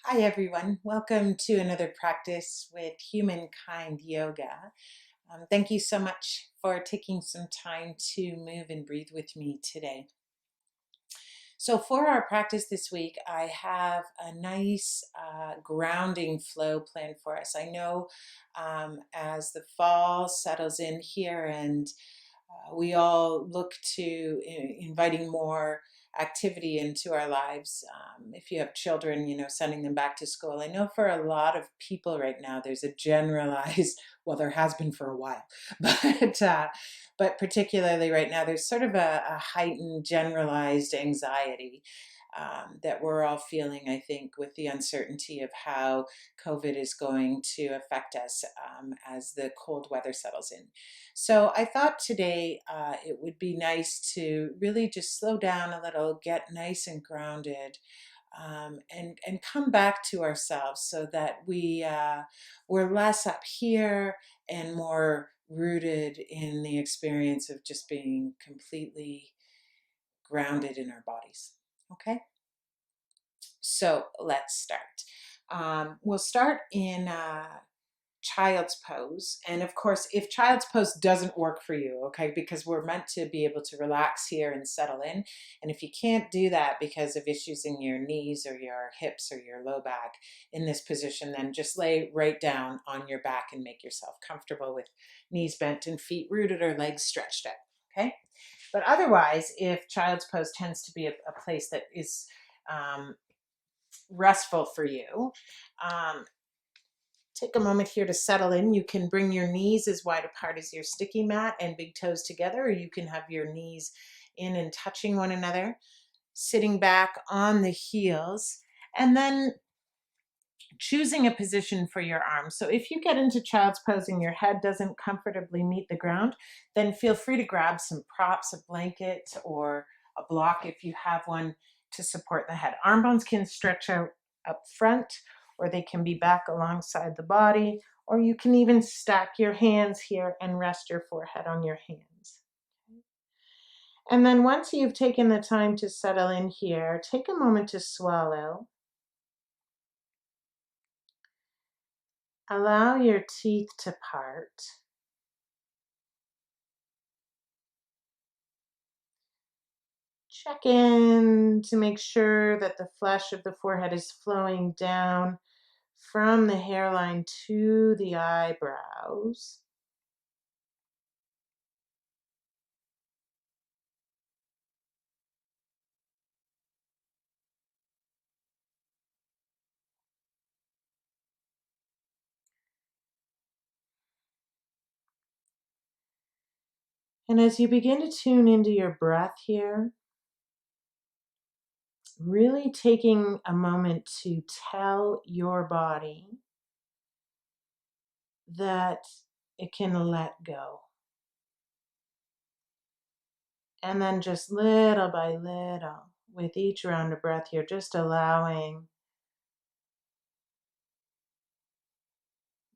Hi, everyone. Welcome to another practice with Humankind Yoga. Thank you so much for taking some time to move and breathe with me today. So, for our practice this week, I have a nice grounding flow planned for us. I know as the fall settles in here and we all look to inviting more activity into our lives. If you have children, sending them back to school. I know for a lot of people right now, there's a generalized, well, there has been for a while, but particularly right now, there's sort of a heightened generalized anxiety. That we're all feeling, I think, with the uncertainty of how COVID is going to affect us as the cold weather settles in. So I thought today it would be nice to really just slow down a little, get nice and grounded, and come back to ourselves so that we're less up here and more rooted in the experience of just being completely grounded in our bodies. Okay, so let's start. We'll start in child's pose. And of course, if child's pose doesn't work for you, okay, because we're meant to be able to relax here and settle in. And if you can't do that because of issues in your knees or your hips or your low back in this position, then just lay right down on your back and make yourself comfortable with knees bent and feet rooted or legs stretched out, okay? But otherwise, if child's pose tends to be a place that is um, restful for you, um, take a moment here to settle in. You can bring your knees as wide apart as your sticky mat and big toes together, or you can have your knees in and touching one another, sitting back on the heels, and then choosing a position for your arms. So if you get into child's pose and your head doesn't comfortably meet the ground, then feel free to grab some props, a blanket or a block if you have one to support the head. Arm bones can stretch out up front, or they can be back alongside the body, or you can even stack your hands here and rest your forehead on your hands. And then once you've taken the time to settle in here, take a moment to swallow. Allow your teeth to part. Check in to make sure that the flesh of the forehead is flowing down from the hairline to the eyebrows. And as you begin to tune into your breath here, really taking a moment to tell your body that it can let go. And then just little by little, with each round of breath here, just allowing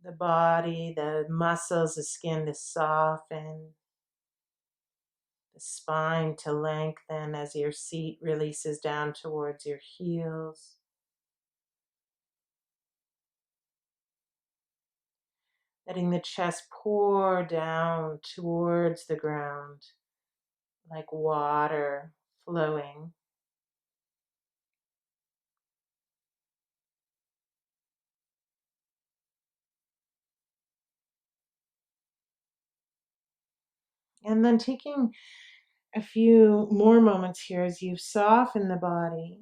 the body, the muscles, the skin to soften, the spine to lengthen as your seat releases down towards your heels. Letting the chest pour down towards the ground like water flowing. And then taking a few more moments here as you soften the body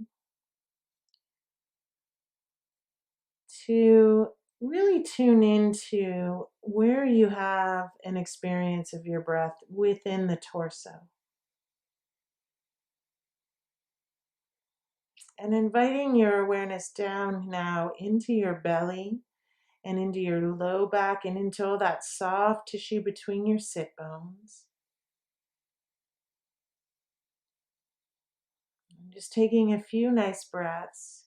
to really tune into where you have an experience of your breath within the torso. And inviting your awareness down now into your belly and into your low back and into all that soft tissue between your sit bones. And just taking a few nice breaths.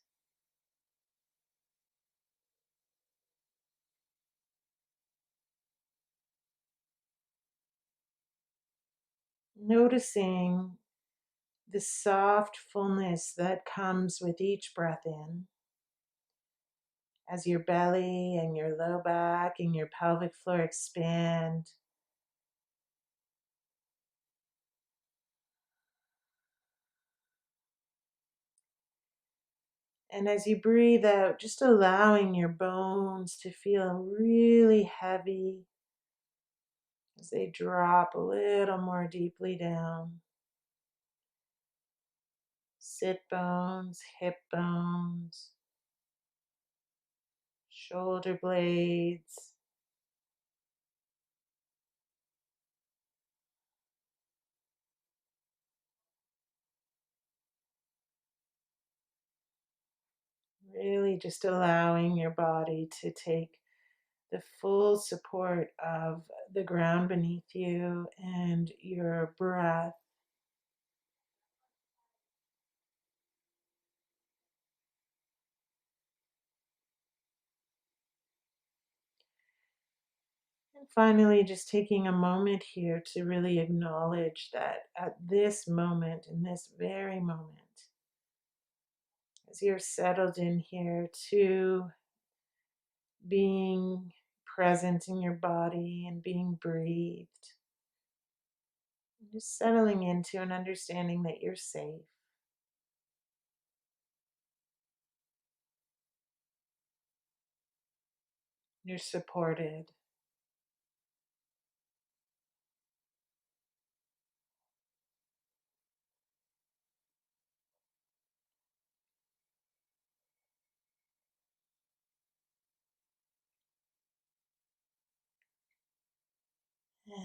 Noticing the soft fullness that comes with each breath in. as your belly and your low back and your pelvic floor expand. And as you breathe out, just allowing your bones to feel really heavy as they drop a little more deeply down. Sit bones, hip bones, shoulder blades. Really just allowing your body to take the full support of the ground beneath you and your breath. And finally, just taking a moment here to really acknowledge that at this moment, in this very moment, as you're settled in here to being present in your body and being breathed, just settling into and understanding that you're safe, you're supported.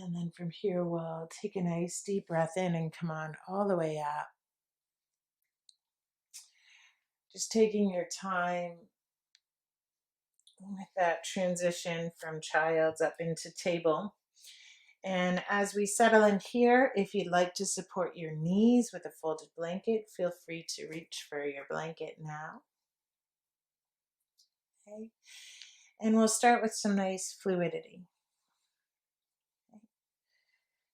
And then from here, we'll take a nice deep breath in and come on all the way up. Just taking your time with that transition from child's up into table. And as we settle in here, if you'd like to support your knees with a folded blanket, feel free to reach for your blanket now. Okay. And we'll start with some nice fluidity.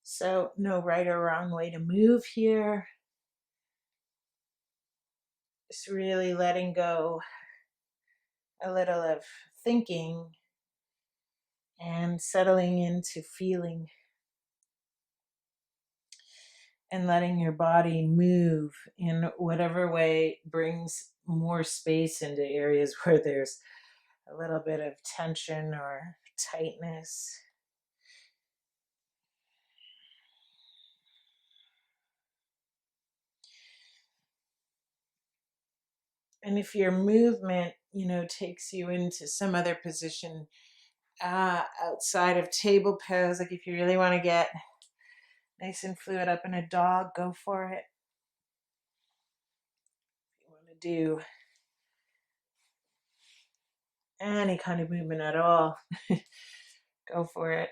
So no right or wrong way to move here. Just really letting go a little of thinking and settling into feeling and letting your body move in whatever way brings more space into areas where there's a little bit of tension or tightness. And if your movement, takes you into some other position outside of table pose, like if you really want to get nice and fluid up in a dog, go for it. If you want to do any kind of movement at all, go for it.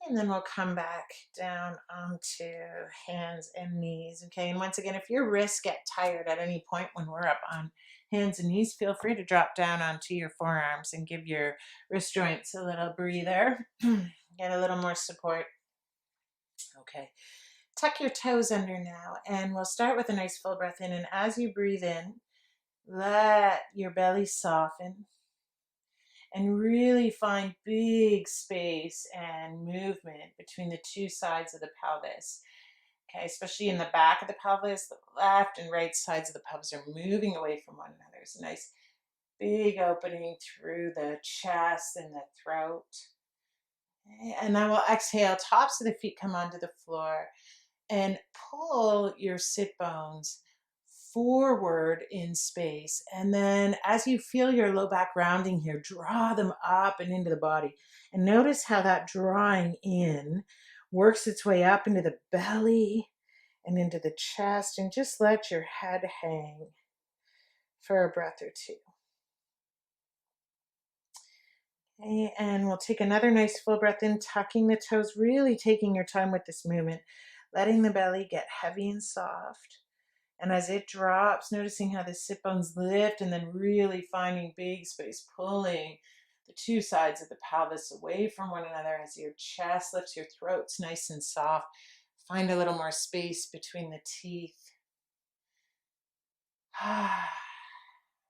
And then we'll come back down onto hands and knees. Okay, and once again, if your wrists get tired at any point when we're up on hands and knees, feel free to drop down onto your forearms and give your wrist joints a little breather. Get a little more support. Okay, tuck your toes under now, and we'll start with a nice full breath in. And as you breathe in, let your belly soften and really find big space and movement between the two sides of the pelvis. Okay, especially in the back of the pelvis, the left and right sides of the pelvis are moving away from one another. It's a nice big opening through the chest and the throat. Okay, and then we'll exhale, tops of the feet come onto the floor, and pull your sit bones forward in space. And then as you feel your low back rounding here, draw them up and into the body. And notice how that drawing in works its way up into the belly and into the chest. And just let your head hang for a breath or two. Okay, and we'll take another nice full breath in, tucking the toes, really taking your time with this movement, letting the belly get heavy and soft. And as it drops, noticing how the sit bones lift and then really finding big space, pulling the two sides of the pelvis away from one another as your chest lifts, your throat's nice and soft. Find a little more space between the teeth.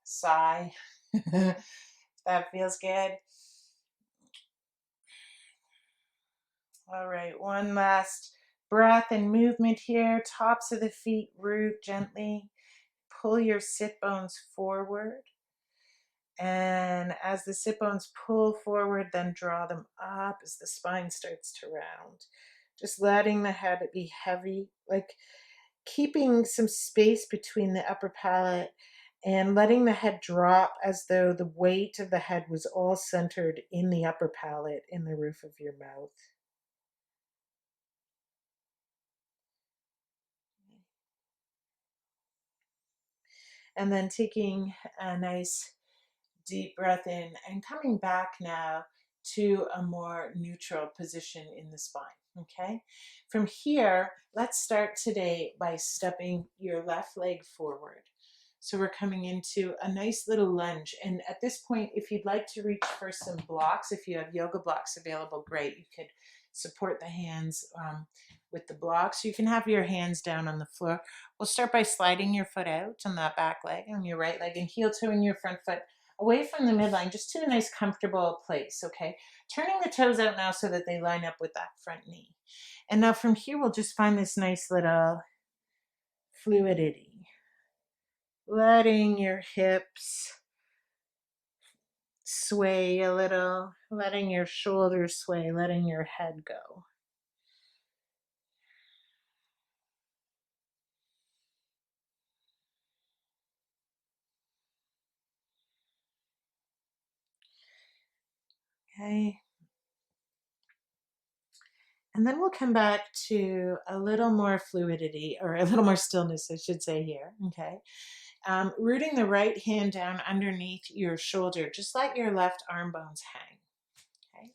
Sigh. That feels good. All right, one last breath and movement here. Tops of the feet root gently. Pull your sit bones forward. And as the sit bones pull forward, then draw them up as the spine starts to round. Just letting the head be heavy, like keeping some space between the upper palate and letting the head drop as though the weight of the head was all centered in the upper palate, in the roof of your mouth. And then taking a nice deep breath in and coming back now to a more neutral position in the spine. Okay, from here, let's start today by stepping your left leg forward. So we're coming into a nice little lunge. And at this point, if you'd like to reach for some blocks, if you have yoga blocks available, great. You could support the hands with the blocks. You can have your hands down on the floor. We'll start by sliding your foot out on that back leg, on your right leg, and heel toeing your front foot away from the midline, just to a nice comfortable place, okay? Turning the toes out now so that they line up with that front knee. And now from here, we'll just find this nice little fluidity. Letting your hips sway a little, letting your shoulders sway, letting your head go. Okay. And then we'll come back to a little more fluidity, or a little more stillness, I should say here, okay? Rooting the right hand down underneath your shoulder. Just let your left arm bones hang, okay?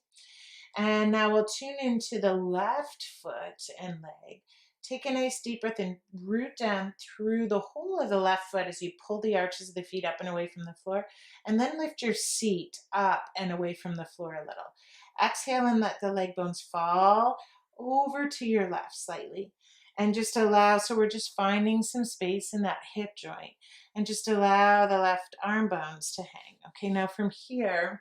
And now we'll tune into the left foot and leg. Take a nice deep breath and root down through the whole of the left foot as you pull the arches of the feet up and away from the floor. And then lift your seat up and away from the floor a little. Exhale and let the leg bones fall over to your left slightly. And just allow, so we're just finding some space in that hip joint. And just allow the left arm bones to hang. Okay, now from here,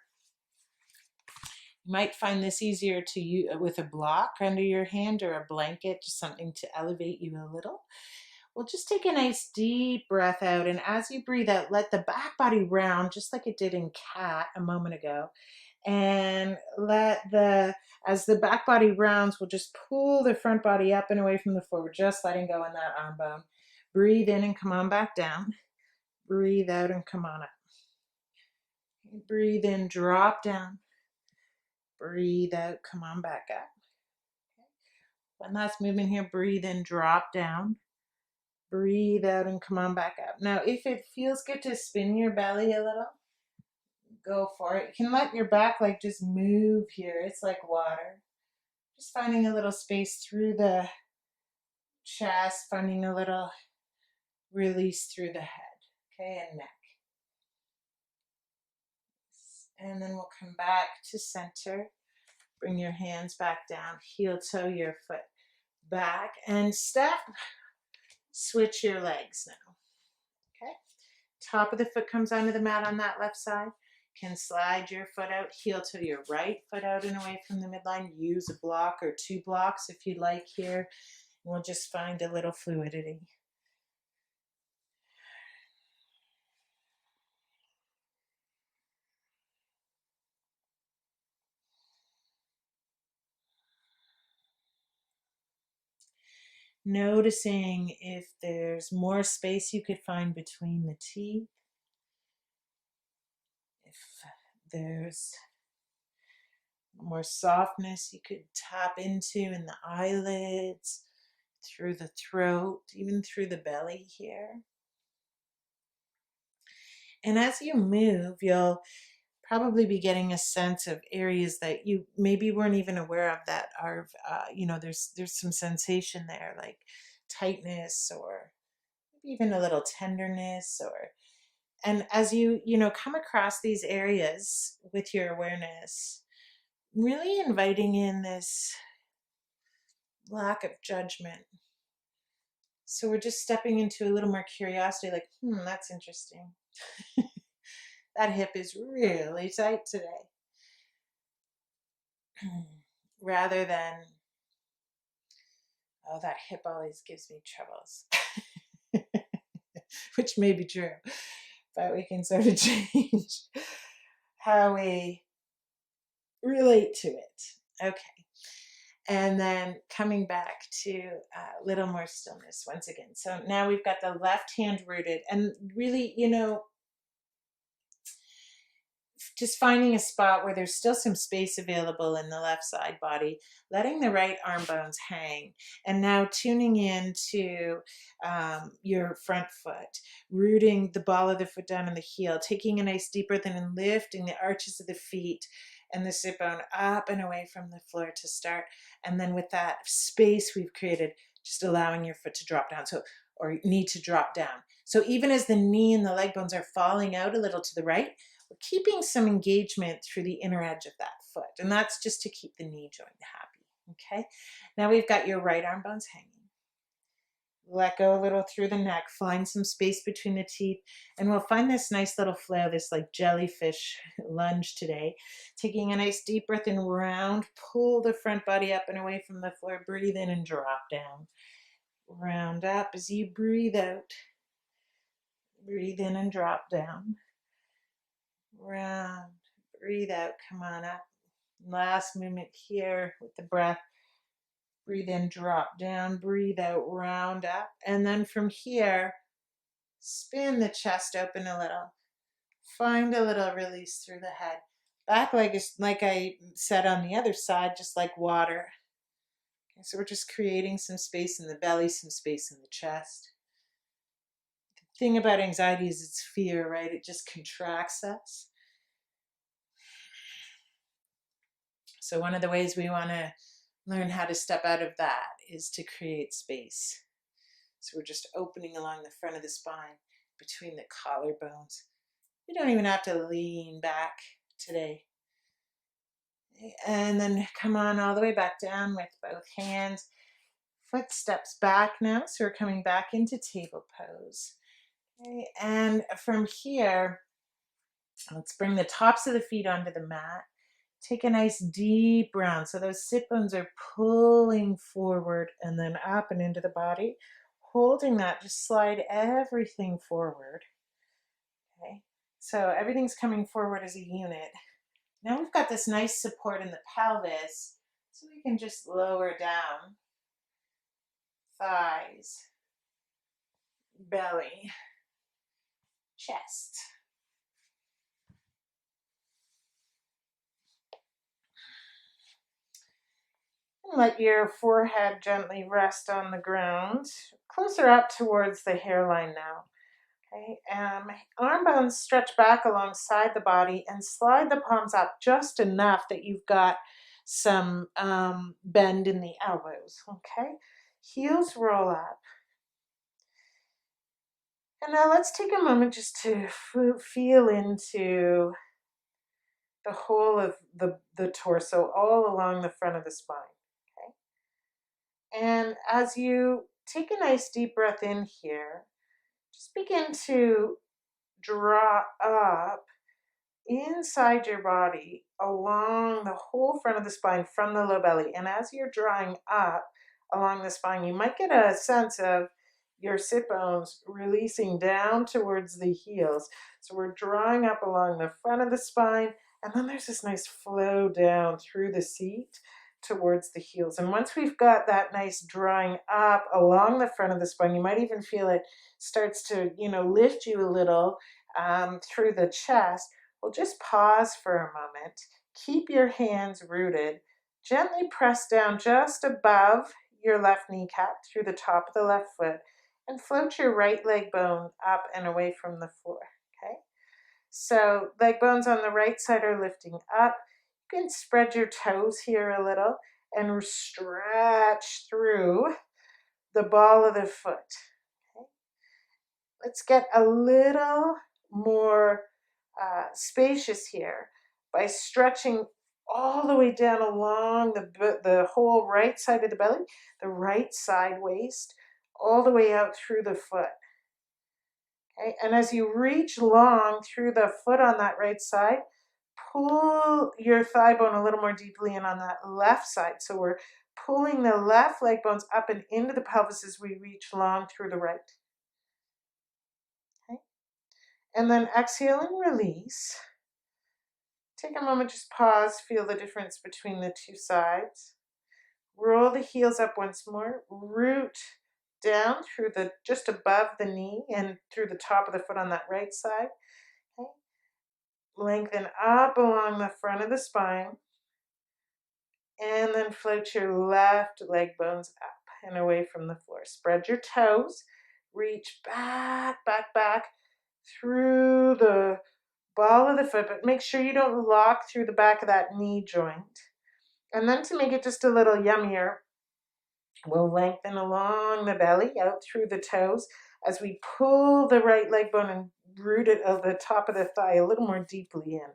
you might find this easier to use with a block under your hand or a blanket, just something to elevate you a little. We'll just take a nice deep breath out, and as you breathe out, let the back body round just like it did in cat a moment ago. And as the back body rounds, we'll just pull the front body up and away from the floor. We're just letting go on that arm bone. Breathe in and come on back down. Breathe out and come on up. Breathe in, drop down. Breathe out, come on back up. Okay. One last movement here. Breathe in, drop down. Breathe out and come on back up. Now, if it feels good to spin your belly a little, go for it. You can let your back leg just move here. It's like water. Just finding a little space through the chest, finding a little release through the head, okay, and neck. And then we'll come back to center. Bring your hands back down, heel toe your foot back, and step. Switch your legs now, okay? Top of the foot comes onto the mat on that left side. Can slide your foot out, heel to your right foot out and away from the midline. Use a block or two blocks if you'd like here. And we'll just find a little fluidity. Noticing if there's more space you could find between the teeth. If there's more softness you could tap into in the eyelids, through the throat, even through the belly here. And as you move, you'll probably be getting a sense of areas that you maybe weren't even aware of that are, there's some sensation there, like tightness or maybe even a little tenderness, and as you come across these areas with your awareness, really inviting in this lack of judgment. So we're just stepping into a little more curiosity, like, that's interesting. That hip is really tight today. Rather than, oh, that hip always gives me troubles. Which may be true, but we can sort of change how we relate to it. Okay. And then coming back to a little more stillness once again. So now we've got the left hand rooted, and really, just finding a spot where there's still some space available in the left side body, letting the right arm bones hang, and now tuning in to your front foot, rooting the ball of the foot down in the heel, taking a nice deep breath in and lifting the arches of the feet and the sit bone up and away from the floor to start. And then with that space we've created, just allowing your foot to drop down, or knee to drop down. So even as the knee and the leg bones are falling out a little to the right, we're keeping some engagement through the inner edge of that foot. And that's just to keep the knee joint happy. Okay. Now we've got your right arm bones hanging. Let go a little through the neck, find some space between the teeth, and we'll find this nice little flow, this like jellyfish lunge today. Taking a nice deep breath in, round, pull the front body up and away from the floor, breathe in and drop down. Round up as you breathe out. Breathe in and drop down. Round, breathe out, come on up. Last movement here with the breath. Breathe in, drop down, breathe out, round up. And then from here, spin the chest open a little. Find a little release through the head. Back leg is, like I said on the other side, just like water. Okay, so we're just creating some space in the belly, some space in the chest. The thing about anxiety is it's fear, right? It just contracts us. So one of the ways we want to learn how to step out of that is to create space. So we're just opening along the front of the spine between the collarbones. We don't even have to lean back today. And then come on all the way back down with both hands. Foot steps back now, so we're coming back into table pose. Okay. And from here, let's bring the tops of the feet onto the mat. Take a nice deep round. So those sit bones are pulling forward and then up and into the body. Holding that, just slide everything forward. Okay, so everything's coming forward as a unit. Now we've got this nice support in the pelvis, so we can just lower down. Thighs, belly, chest. Let your forehead gently rest on the ground, closer up towards the hairline now. Okay, arm bones stretch back alongside the body and slide the palms up just enough that you've got some bend in the elbows. Okay, heels roll up. And now let's take a moment just to feel into the whole of the torso all along the front of the spine. Okay, and as you take a nice deep breath in here, just begin to draw up inside your body along the whole front of the spine from the low belly. And as you're drawing up along the spine, you might get a sense of your sit bones releasing down towards the heels. So we're drawing up along the front of the spine, and then there's this nice flow down through the seat towards the heels. And once we've got that nice drawing up along the front of the spine, you might even feel it starts to, lift you a little through the chest. We'll just pause for a moment. Keep your hands rooted. Gently press down just above your left kneecap through the top of the left foot and float your right leg bone up and away from the floor. Okay? So leg bones on the right side are lifting up. You can spread your toes here a little and stretch through the ball of the foot. Okay? Let's get a little more spacious here by stretching all the way down along the whole right side of the belly, the right side waist, all the way out through the foot. Okay, and as you reach long through the foot on that right side, pull your thigh bone a little more deeply in on that left side. So we're pulling the left leg bones up and into the pelvis as we reach long through the right. Okay, and then exhale and release. Take a moment, just pause, feel the difference between the two sides. Roll the heels up once more, root down through the, just above the knee and through the top of the foot on that right side. Okay. Lengthen up along the front of the spine, and then float your left leg bones up and away from the floor. Spread your toes, reach back, back, back through the ball of the foot, but make sure you don't lock through the back of that knee joint. And then to make it just a little yummier, we'll lengthen along the belly out through the toes as we pull the right leg bone and root it at the top of the thigh a little more deeply in.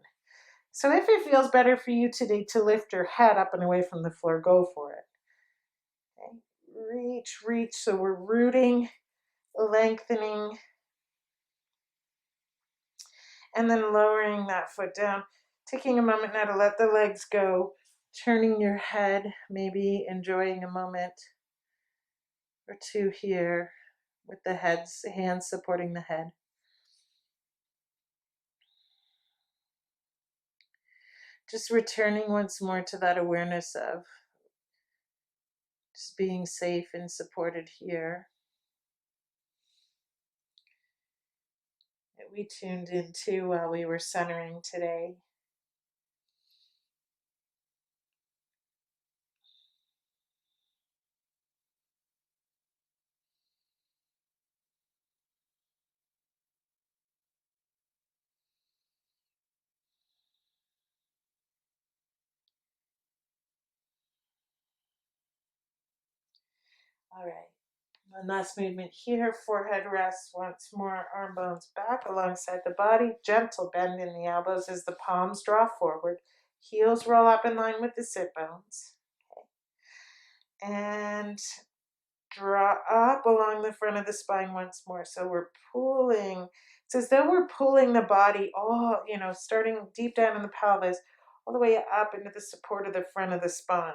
So if it feels better for you today to lift your head up and away from the floor, go for it. Okay. Reach, reach. So we're rooting, lengthening, and then lowering that foot down. Taking a moment now to let the legs go, turning your head, maybe enjoying a moment or two here with the hands supporting the head. Just returning once more to that awareness of just being safe and supported here. That we tuned into while we were centering today. All right. One last movement here. Forehead rests once more. Arm bones back alongside the body. Gentle bend in the elbows as the palms draw forward. Heels roll up in line with the sit bones. Okay. And draw up along the front of the spine once more. So we're pulling. It's as though we're pulling the body all, starting deep down in the pelvis, all the way up into the support of the front of the spine.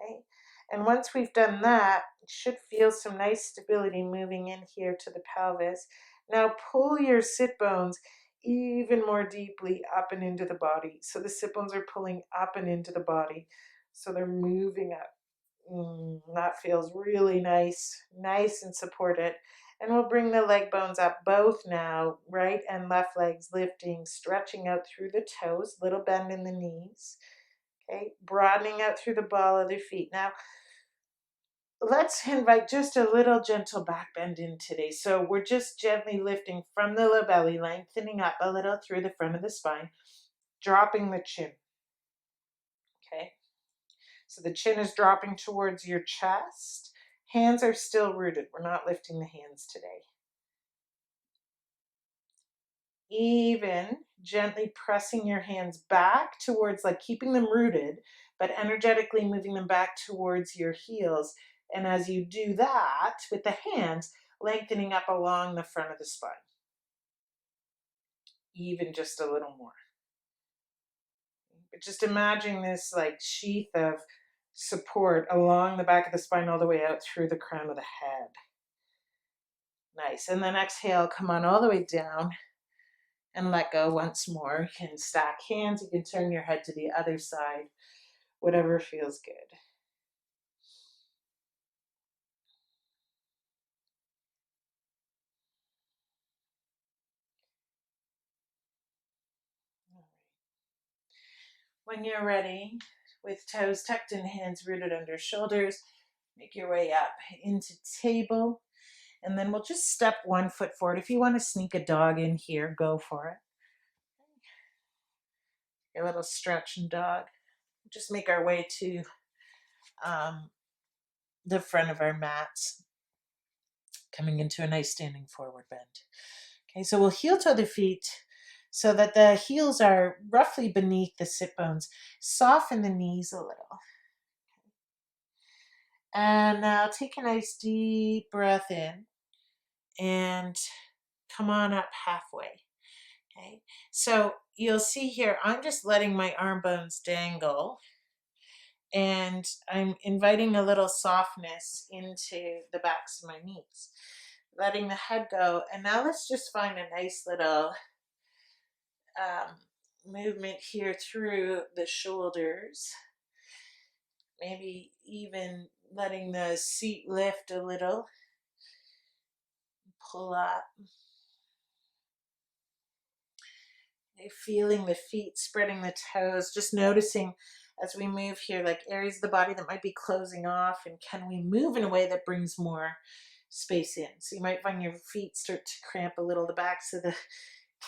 Okay. And once we've done that, you should feel some nice stability moving in here to the pelvis. Now pull your sit bones even more deeply up and into the body. So the sit bones are pulling up and into the body. So they're moving up. That feels really nice, nice and supported. And we'll bring the leg bones up both now, right and left legs lifting, stretching out through the toes, little bend in the knees. Okay, broadening out through the ball of the feet. Now, let's invite just a little gentle back bend in today. So we're just gently lifting from the low belly, lengthening up a little through the front of the spine, dropping the chin. Okay, so the chin is dropping towards your chest. Hands are still rooted. We're not lifting the hands today. Even gently pressing your hands back towards, like keeping them rooted, but energetically moving them back towards your heels. And as you do that with the hands, lengthening up along the front of the spine. Even just a little more. But just imagine this like sheath of support along the back of the spine all the way out through the crown of the head. Nice. And then exhale, come on all the way down and let go once more. You can stack hands, you can turn your head to the other side, whatever feels good. When you're ready, with toes tucked and hands rooted under shoulders, make your way up into table. And then we'll just step 1 foot forward. If you want to sneak a dog in here, go for it. A little stretch and dog. Just make our way to the front of our mats, coming into a nice standing forward bend. Okay, so we'll heel toe the feet, so that the heels are roughly beneath the sit bones. Soften the knees a little. And now take a nice deep breath in and come on up halfway. Okay, so you'll see here, I'm just letting my arm bones dangle and I'm inviting a little softness into the backs of my knees, letting the head go. And now let's just find a nice little um, movement here through the shoulders, maybe even letting the seat lift a little, pull up. Feeling the feet, spreading the toes, just noticing as we move here, like areas of the body that might be closing off, and can we move in a way that brings more space in? So you might find your feet start to cramp a little, the backs of the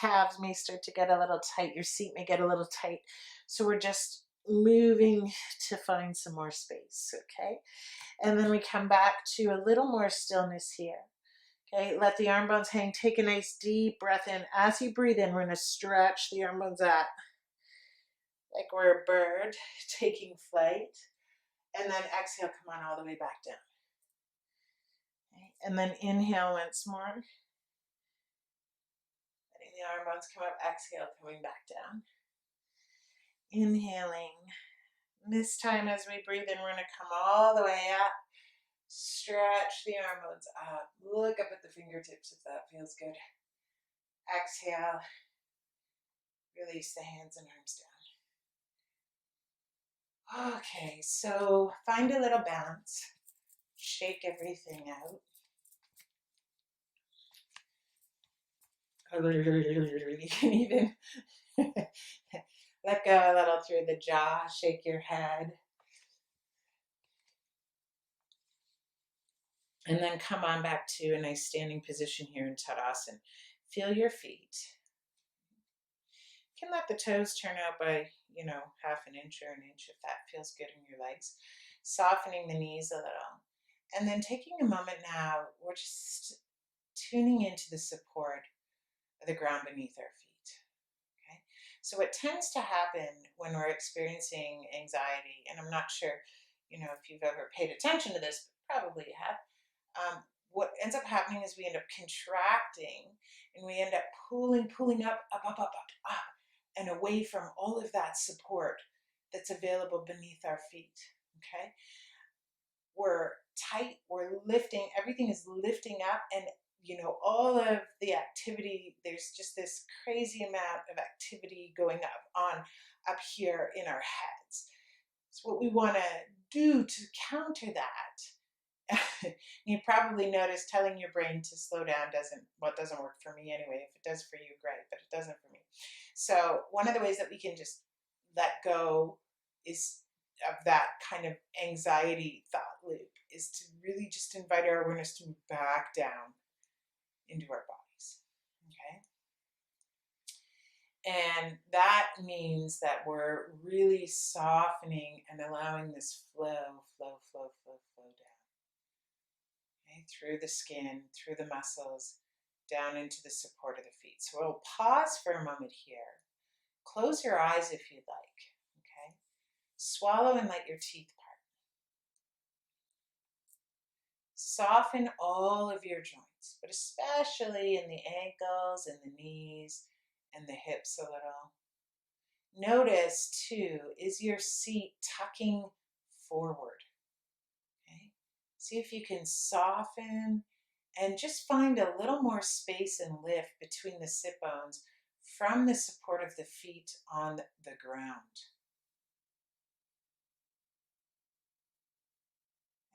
calves may start to get a little tight, your seat may get a little tight. So we're just moving to find some more space, okay? And then we come back to a little more stillness here. Okay, let the arm bones hang. Take a nice deep breath in. As you breathe in, we're going to stretch the arm bones out like we're a bird taking flight. And then exhale, come on all the way back down. Okay, and then inhale once more. Letting the arm bones come up. Exhale, coming back down. Inhaling. This time as we breathe in, we're going to come all the way up. Stretch the arm bones up. Look up at the fingertips if that feels good. Exhale. Release the hands and arms down. Okay, so find a little bounce. Shake everything out. You can even let go a little through the jaw. Shake your head. And then come on back to a nice standing position here in Tadasana. Feel your feet. You can let the toes turn out by, half an inch or an inch if that feels good in your legs. Softening the knees a little. And then taking a moment now, we're just tuning into the support of the ground beneath our feet. Okay? So what tends to happen when we're experiencing anxiety, and I'm not sure, if you've ever paid attention to this, but probably you have, what ends up happening is we end up contracting and we end up pulling up, and away from all of that support that's available beneath our feet. Okay? We're tight, we're lifting, everything is lifting up, and all of the activity, there's just this crazy amount of activity going up here in our heads. So what we want to do to counter that, you probably noticed telling your brain to slow down doesn't work for me anyway. If it does for you, great, but it doesn't for me. So one of the ways that we can just let go is of that kind of anxiety thought loop is to really just invite our awareness to move back down into our bodies. Okay? And that means that we're really softening and allowing this flow down. Okay? Through the skin, through the muscles, down into the support of the feet. So we'll pause for a moment here. Close your eyes if you'd like. Okay? Swallow and let your teeth part. Soften all of your joints, but especially in the ankles and the knees and the hips a little. Notice too, is your seat tucking forward? Okay. See if you can soften and just find a little more space and lift between the sit bones from the support of the feet on the ground.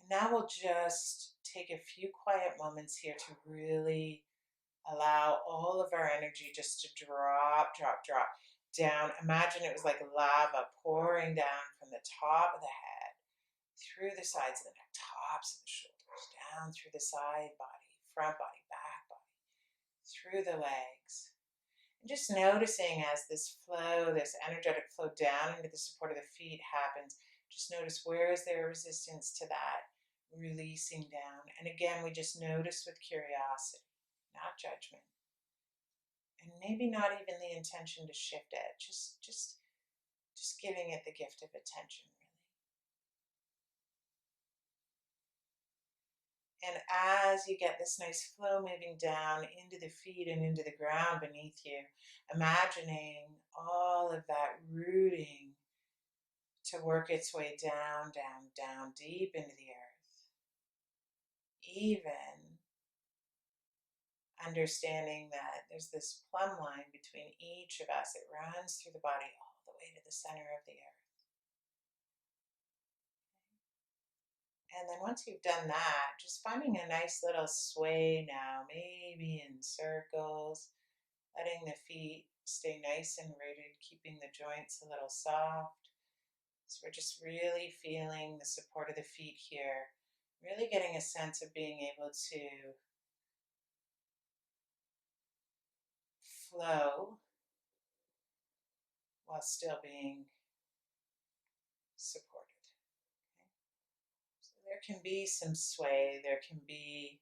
Now we'll just take a few quiet moments here to really allow all of our energy just to drop down. Imagine it was like lava pouring down from the top of the head, through the sides of the neck, tops of the shoulders, down through the side body, front body, back body, through the legs. And just noticing as this flow, this energetic flow down into the support of the feet happens, just notice where is there resistance to that, releasing down. And again, we just notice with curiosity, not judgment. And maybe not even the intention to shift it, just giving it the gift of attention, really. And as you get this nice flow moving down into the feet and into the ground beneath you, imagining all of that rooting to work its way down, down, down, deep into the earth. Even understanding that there's this plumb line between each of us. It runs through the body all the way to the center of the earth. And then once you've done that, just finding a nice little sway now, maybe in circles, letting the feet stay nice and rooted, keeping the joints a little soft. So we're just really feeling the support of the feet here, really getting a sense of being able to flow while still being supported. Okay? So there can be some sway, there can be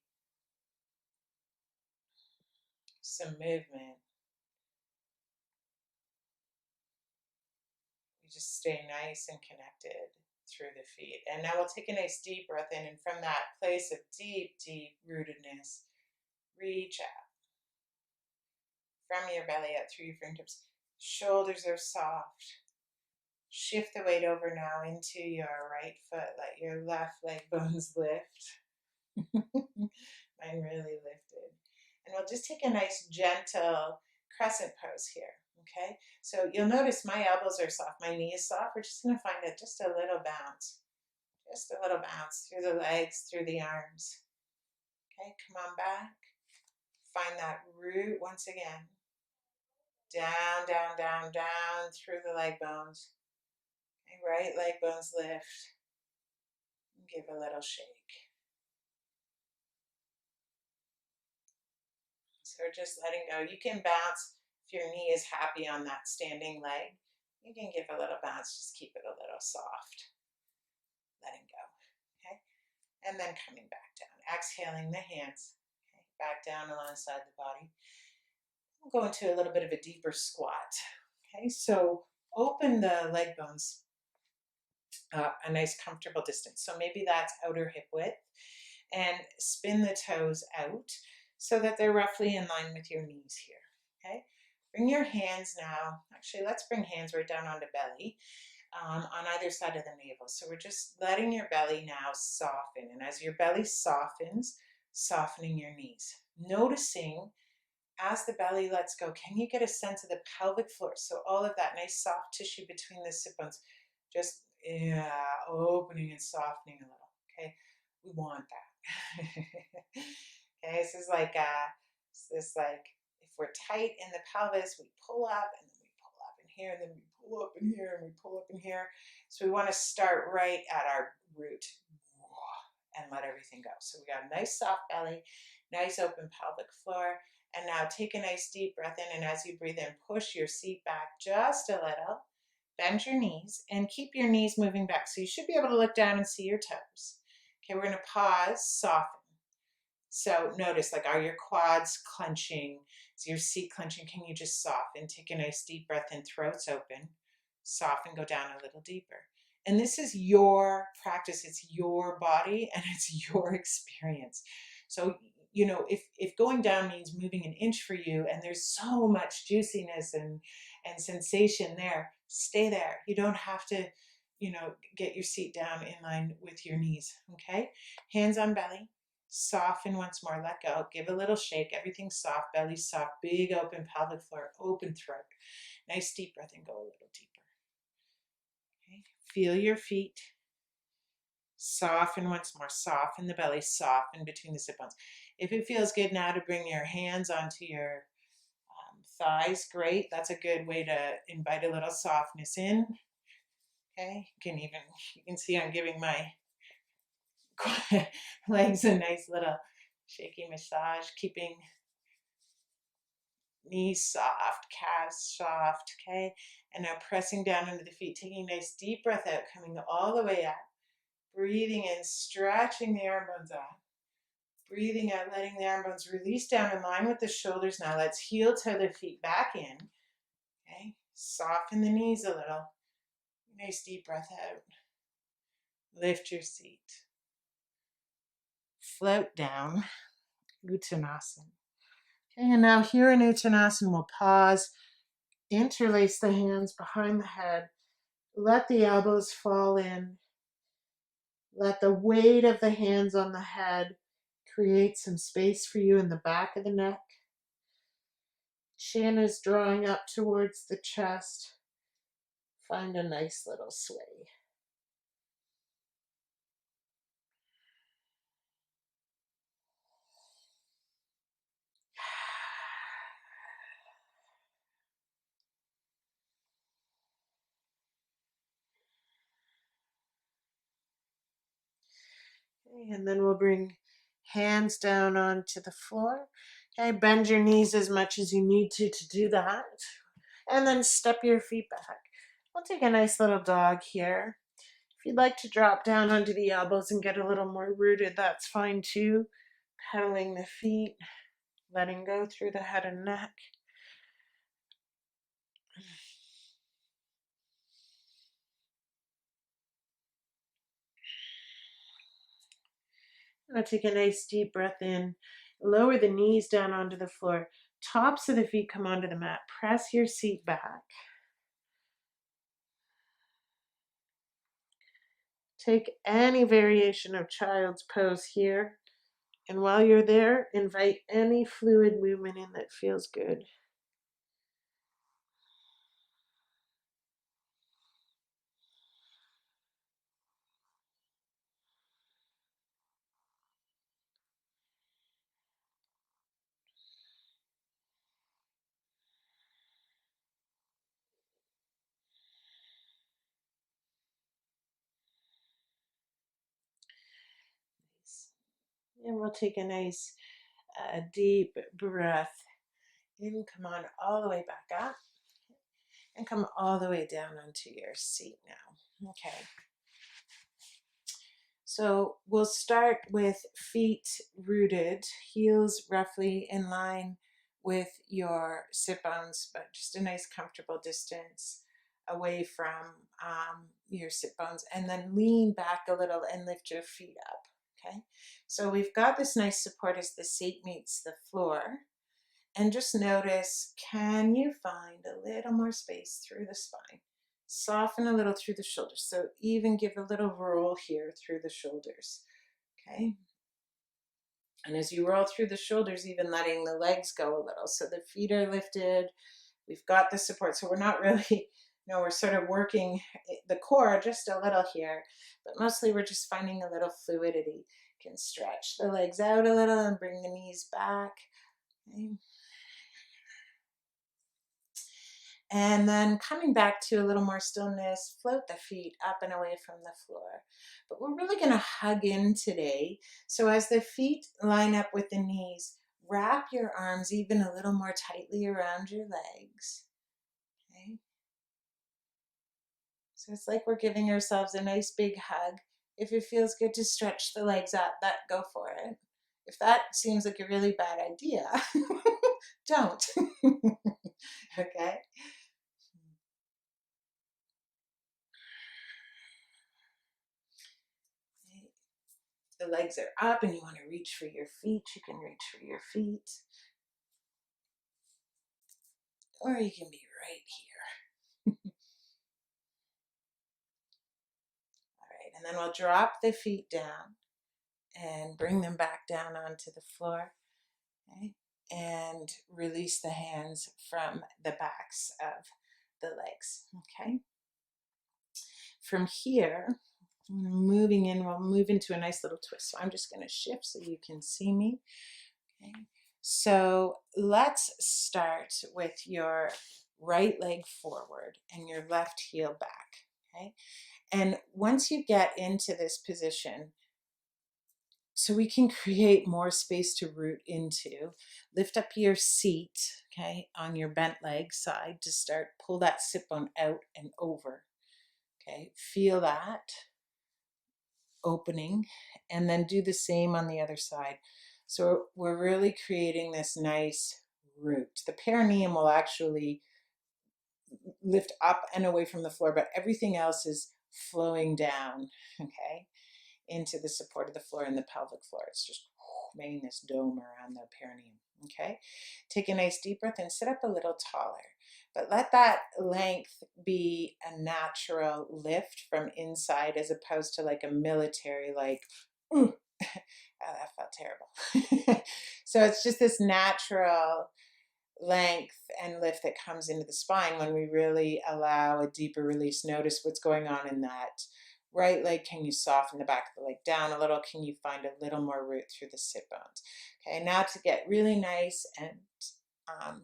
some movement. You just stay nice and connected through the feet. And now we'll take a nice deep breath in, and from that place of deep, deep rootedness, reach out from your belly up through your fingertips. Shoulders are soft. Shift the weight over now into your right foot. Let your left leg bones lift. Mine really lifted. And we'll just take a nice gentle crescent pose here. Okay, so you'll notice my elbows are soft, my knee is soft. We're just going to find it just a little bounce. Just a little bounce through the legs, through the arms. Okay, come on back. Find that root once again. Down, down, down, down through the leg bones. Okay, right leg bones lift. Give a little shake. So we're just letting go. You can bounce if your knee is happy on that standing leg. You can give a little bounce, just keep it a little soft. Letting go. Okay, and then coming back down. Exhaling the hands. Okay, back down alongside the body. We'll go into a little bit of a deeper squat. Okay, so open the leg bones a nice comfortable distance. So maybe that's outer hip width, and spin the toes out so that they're roughly in line with your knees here. Okay, bring your hands now. Actually, let's bring hands right down onto belly. On either side of the navel. So we're just letting your belly now soften. And as your belly softens, softening your knees. Noticing as the belly lets go, can you get a sense of the pelvic floor? So all of that nice soft tissue between the sit bones, just opening and softening a little. Okay, we want that. Okay, this is like if we're tight in the pelvis, we pull up and then we pull up in here and then we pull up in here and we pull up in here. So we want to start right at our root and let everything go. So we got a nice soft belly, nice open pelvic floor. And now take a nice deep breath in, and as you breathe in, push your seat back just a little. Bend your knees and keep your knees moving back. So you should be able to look down and see your toes. Okay, we're going to pause, soften. So notice, like, are your quads clenching? Is your seat clenching? Can you just soften? Take a nice deep breath in, throats open. Soften, go down a little deeper. And this is your practice. It's your body and it's your experience. So, if going down means moving an inch for you and there's so much juiciness and sensation there, stay there. You don't have to, get your seat down in line with your knees. Okay? Hands on belly. Soften once more, let go, give a little shake, everything's soft, belly soft, big open pelvic floor, open throat. Nice deep breath and go a little deeper. Okay. Feel your feet. Soften once more, soften the belly, soften between the sit bones. If it feels good now to bring your hands onto your thighs, great. That's a good way to invite a little softness in. Okay, you can see I'm giving my legs a nice little shaky massage, keeping knees soft, calves soft, okay? And now pressing down into the feet, taking a nice deep breath out, coming all the way up, breathing in, stretching the arm bones out, Breathing out, letting the arm bones release down in line with the shoulders. Now let's heel toe the feet back in. Okay, soften the knees a little. Nice deep breath out. Lift your seat. Float down, Uttanasana. Okay, and now here in Uttanasana, we'll pause, interlace the hands behind the head, let the elbows fall in, let the weight of the hands on the head create some space for you in the back of the neck. Chin is drawing up towards the chest. Find a nice little sway. Okay, and then we'll bring hands down onto the floor. Okay, bend your knees as much as you need to do that. And then step your feet back. We'll take a nice little dog here. If you'd like to drop down onto the elbows and get a little more rooted, that's fine too. Pedaling the feet, letting go through the head and neck. Now take a nice deep breath in. Lower the knees down onto the floor. Tops of the feet come onto the mat. Press your seat back. Take any variation of child's pose here. And while you're there, invite any fluid movement in that feels good. And we'll take a nice deep breath in. Come on all the way back up. And come all the way down onto your seat now. Okay. So we'll start with feet rooted, heels roughly in line with your sit bones, but just a nice comfortable distance away from your sit bones. And then lean back a little and lift your feet up. Okay. So we've got this nice support as the seat meets the floor. And just notice, can you find a little more space through the spine? Soften a little through the shoulders. So even give a little roll here through the shoulders. Okay. And as you roll through the shoulders, even letting the legs go a little. So the feet are lifted. We've got the support. So we're not really, we're sort of working the core just a little here, but mostly we're just finding a little fluidity. You can stretch the legs out a little and bring the knees back. Okay. And then coming back to a little more stillness, float the feet up and away from the floor. But we're really going to hug in today. So as the feet line up with the knees, wrap your arms even a little more tightly around your legs. Okay. So it's like we're giving ourselves a nice big hug. If it feels good to stretch the legs out, go for it. If that seems like a really bad idea, don't. Okay. The legs are up and you want to reach for your feet, you can reach for your feet. Or you can be right here. All right, and then we'll drop the feet down and bring them back down onto the floor. Okay, and release the hands from the backs of the legs. Okay. From here, moving in, we'll move into a nice little twist. So I'm just going to shift so you can see me. Okay. So let's start with your right leg forward and your left heel back. Okay. And once you get into this position, so we can create more space to root into, lift up your seat, okay, on your bent leg side to start, pull that sit bone out and over. Okay. Feel that opening, and then do the same on the other side. So we're really creating this nice root. The perineum will actually lift up and away from the floor, but everything else is flowing down, okay, into the support of the floor and the pelvic floor. It's just making this dome around the perineum, okay? Take a nice deep breath and sit up a little taller, but let that length be a natural lift from inside as opposed to like a military, like, ooh. Oh, that felt terrible. So it's just this natural length and lift that comes into the spine when we really allow a deeper release. Notice what's going on in that right leg. Can you soften the back of the leg down a little? Can you find a little more root through the sit bones? Okay, now to get really nice and um,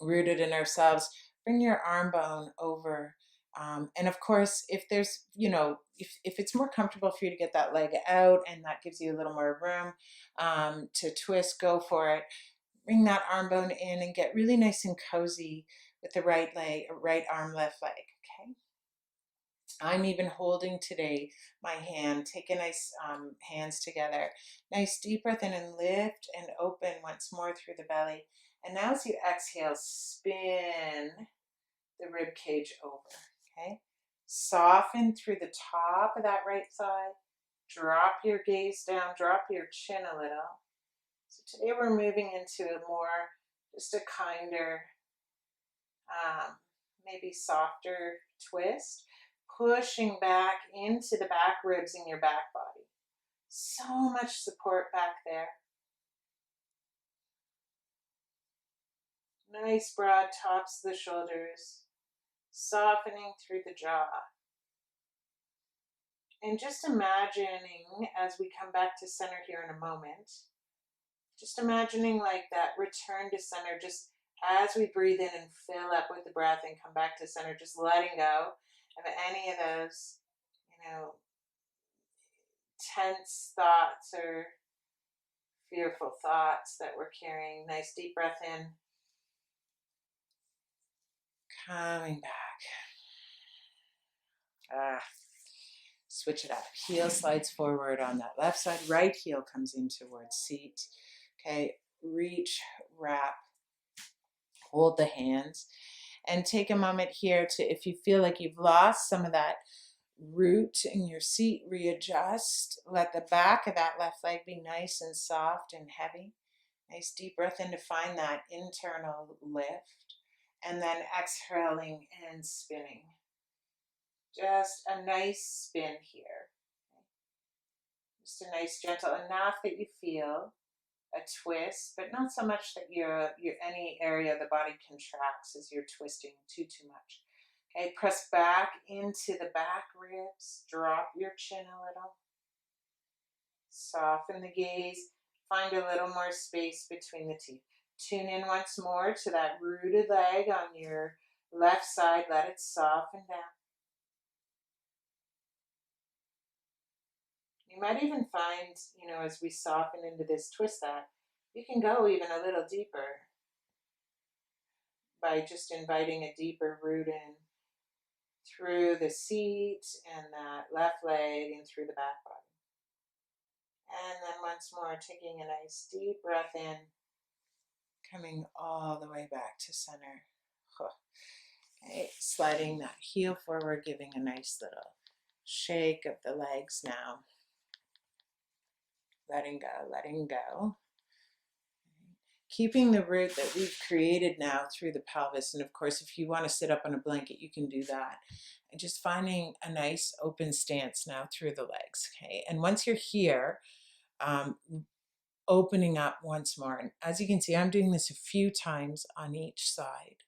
rooted in ourselves, bring your arm bone over. And of course, if there's, if it's more comfortable for you to get that leg out and that gives you a little more room to twist, go for it. Bring that arm bone in and get really nice and cozy with the right leg, right arm, left leg, okay? I'm even holding today my hand. Take a nice hands together. Nice deep breath in and lift and open once more through the belly. And now as you exhale, spin the rib cage over, okay? Soften through the top of that right thigh. Drop your gaze down, drop your chin a little. So today we're moving into a more, just a kinder, maybe softer twist, pushing back into the back ribs in your back body. So much support back there. Nice broad tops of the shoulders, softening through the jaw. And just imagining as we come back to center here in a moment, just imagining like that return to center, just as we breathe in and fill up with the breath and come back to center, just letting go of any of those, tense thoughts or fearful thoughts that we're carrying. Nice deep breath in, coming back. Switch it up. Heel slides forward on that left side. Right heel comes in towards seat. Okay, reach, wrap, hold the hands. And take a moment here to, if you feel like you've lost some of that root in your seat, readjust. Let the back of that left leg be nice and soft and heavy. Nice deep breath in to find that internal lift. And then exhaling and spinning. Just a nice spin here. Just a nice gentle, enough that you feel a twist, but not so much that your any area of the body contracts as you're twisting too much. Okay, press back into the back ribs, drop your chin a little, soften the gaze, find a little more space between the teeth. Tune in once more to that rooted leg on your left side, let it soften down. You might even find, as we soften into this twist, that you can go even a little deeper by just inviting a deeper root in through the seat and that left leg and through the back body. And then once more, taking a nice deep breath in, coming all the way back to center. Okay, sliding that heel forward, giving a nice little shake of the legs now. Letting go, letting go. Keeping the root that we've created now through the pelvis. And of course, if you want to sit up on a blanket, you can do that. And just finding a nice open stance now through the legs. Okay. And once you're here, opening up once more. And as you can see, I'm doing this a few times on each side.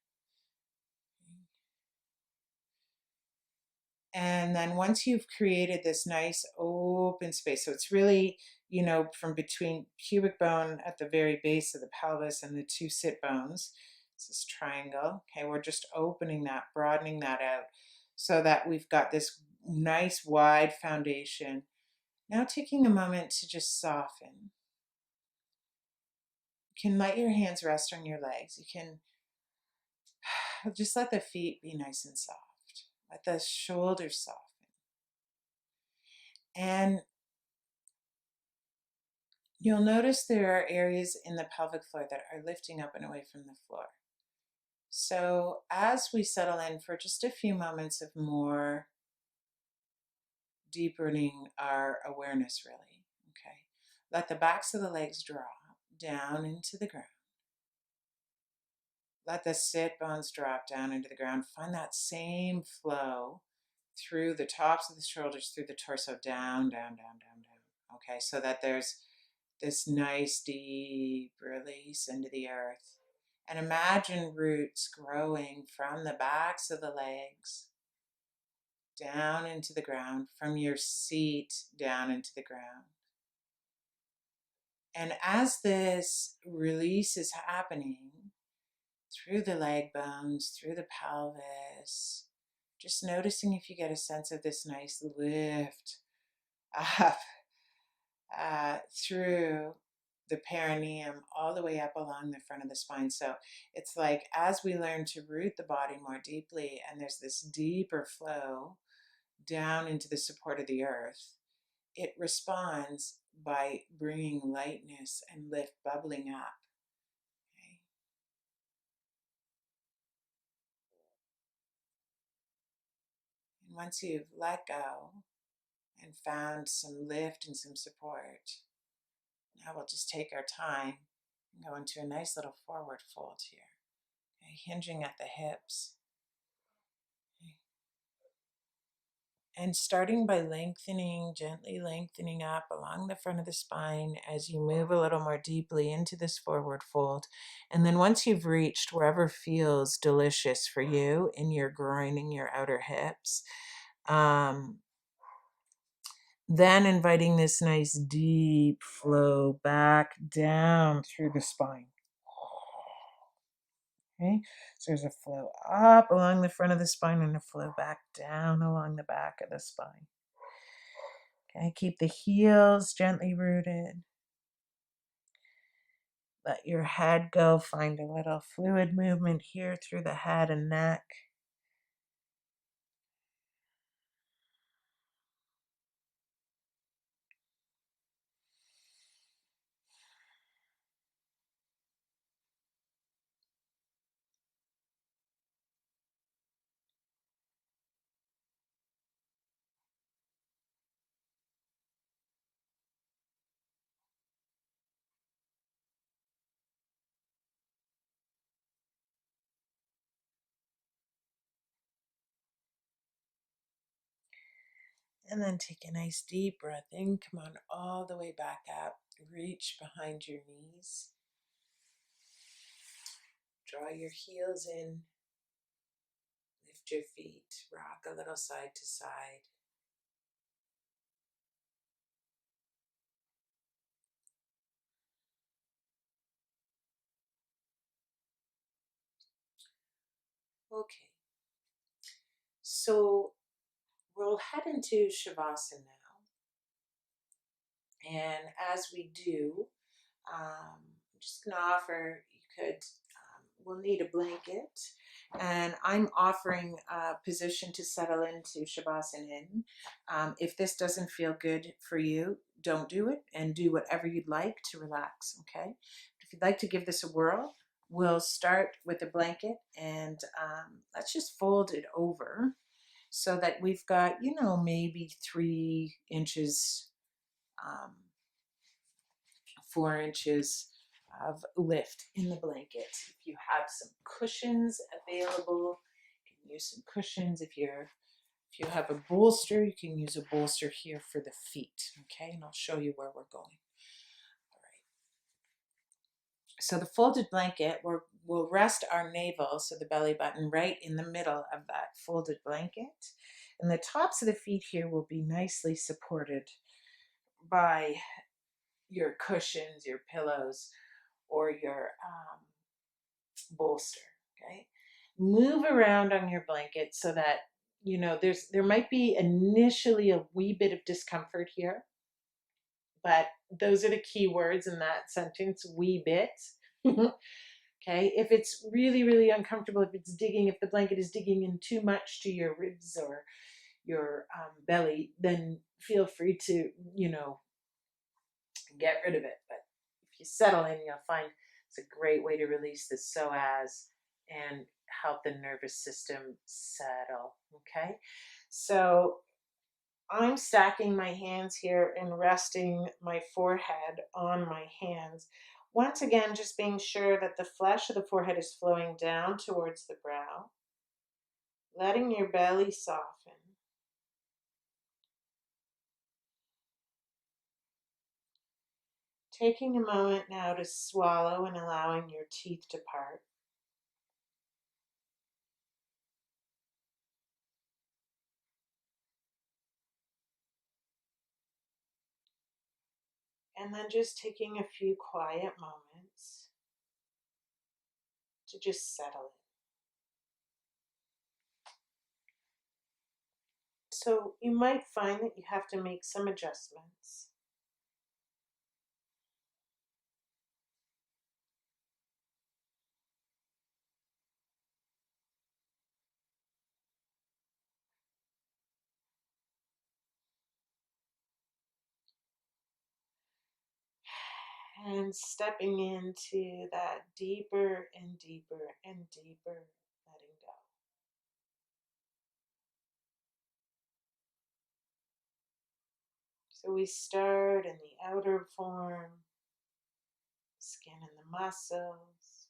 And then once you've created this nice open space, so it's really, from between pubic bone at the very base of the pelvis and the two sit bones, it's this triangle. Okay, we're just opening that, broadening that out so that we've got this nice wide foundation. Now taking a moment to just soften. You can let your hands rest on your legs. You can just let the feet be nice and soft. Let the shoulders soften. And You'll notice there are areas in the pelvic floor that are lifting up and away from the floor. So as we settle in for just a few moments of more deepening our awareness, really, okay, let the backs of the legs drop down into the ground. Let the sit bones drop down into the ground. Find that same flow through the tops of the shoulders, through the torso, down, down, down, down, down. Okay, so that there's this nice deep release into the earth. And imagine roots growing from the backs of the legs down into the ground, from your seat down into the ground. And as this release is happening through the leg bones, through the pelvis, just noticing if you get a sense of this nice lift up through the perineum all the way up along the front of the spine. So it's like as we learn to root the body more deeply, and there's this deeper flow down into the support of the earth, it responds by bringing lightness and lift bubbling up. Okay? And once you've let go and found some lift and some support, now we'll just take our time and go into a nice little forward fold here. Okay? Hinging at the hips. Okay? And starting by lengthening, gently lengthening up along the front of the spine as you move a little more deeply into this forward fold. And then once you've reached wherever feels delicious for you in your groin and your outer hips, then inviting this nice deep flow back down through the spine. Okay, so there's a flow up along the front of the spine and a flow back down along the back of the spine. Okay, keep the heels gently rooted. Let your head go. Find a little fluid movement here through the head and neck. And then take a nice deep breath in. Come on all the way back up. Reach behind your knees. Draw your heels in. Lift your feet. Rock a little side to side. Okay. So we'll head into Shavasana now. And as we do, I'm just going to offer, we'll need a blanket. And I'm offering a position to settle into Shavasana in. If this doesn't feel good for you, don't do it and do whatever you'd like to relax, okay? If you'd like to give this a whirl, we'll start with a blanket and let's just fold it over so that we've got, maybe 3 inches, um, 4 inches of lift in the blanket. If you have some cushions available, you can use some cushions. If you have a bolster, you can use a bolster here for the feet. Okay, and I'll show you where we're going. All right. So the folded blanket, we'll rest our navel, so the belly button, right in the middle of that folded blanket. And the tops of the feet here will be nicely supported by your cushions, your pillows, or your bolster. Okay, move around on your blanket so that there might be initially a wee bit of discomfort here, but those are the key words in that sentence: wee bit. Okay, if it's really, really uncomfortable, if the blanket is digging in too much to your ribs or your belly, then feel free to get rid of it. But if you settle in, you'll find it's a great way to release the psoas and help the nervous system settle. Okay. So I'm stacking my hands here and resting my forehead on my hands. Once again, just being sure that the flesh of the forehead is flowing down towards the brow, letting your belly soften. Taking a moment now to swallow and allowing your teeth to part. And then just taking a few quiet moments to just settle in. So you might find that you have to make some adjustments. And stepping into that deeper and deeper and deeper letting go. So we start in the outer form, skin and the muscles.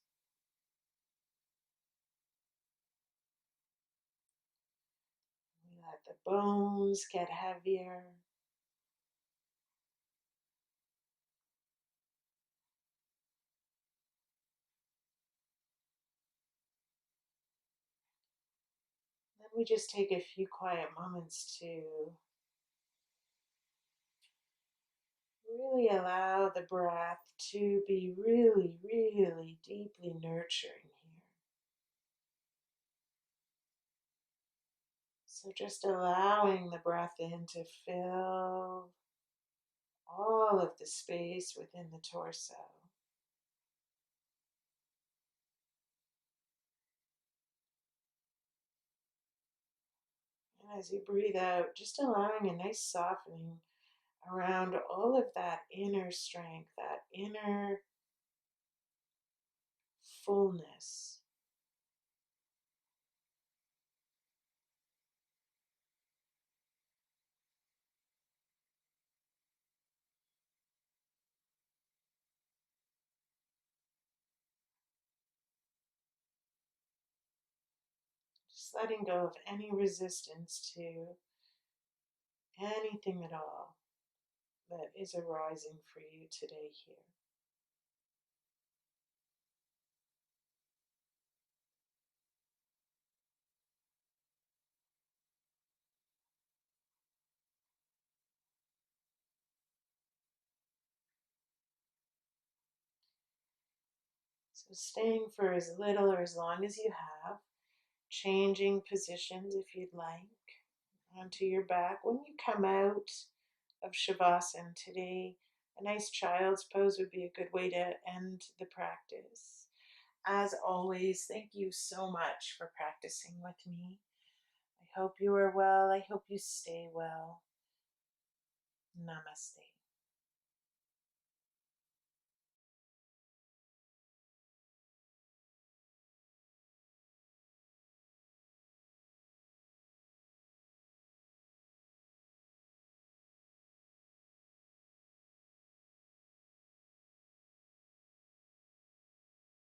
We let the bones get heavier. Then we just take a few quiet moments to really allow the breath to be really, really deeply nurturing here. So just allowing the breath in to fill all of the space within the torso. And as you breathe out, just allowing a nice softening around all of that inner strength, that inner fullness. Just letting go of any resistance to anything at all that is arising for you today here. So staying for as little or as long as you have, changing positions if you'd like onto your back. When you come out of Shavasana today, a nice child's pose would be a good way to end the practice. As always, thank you so much for practicing with me. I hope you are well. I hope you stay well. Namaste.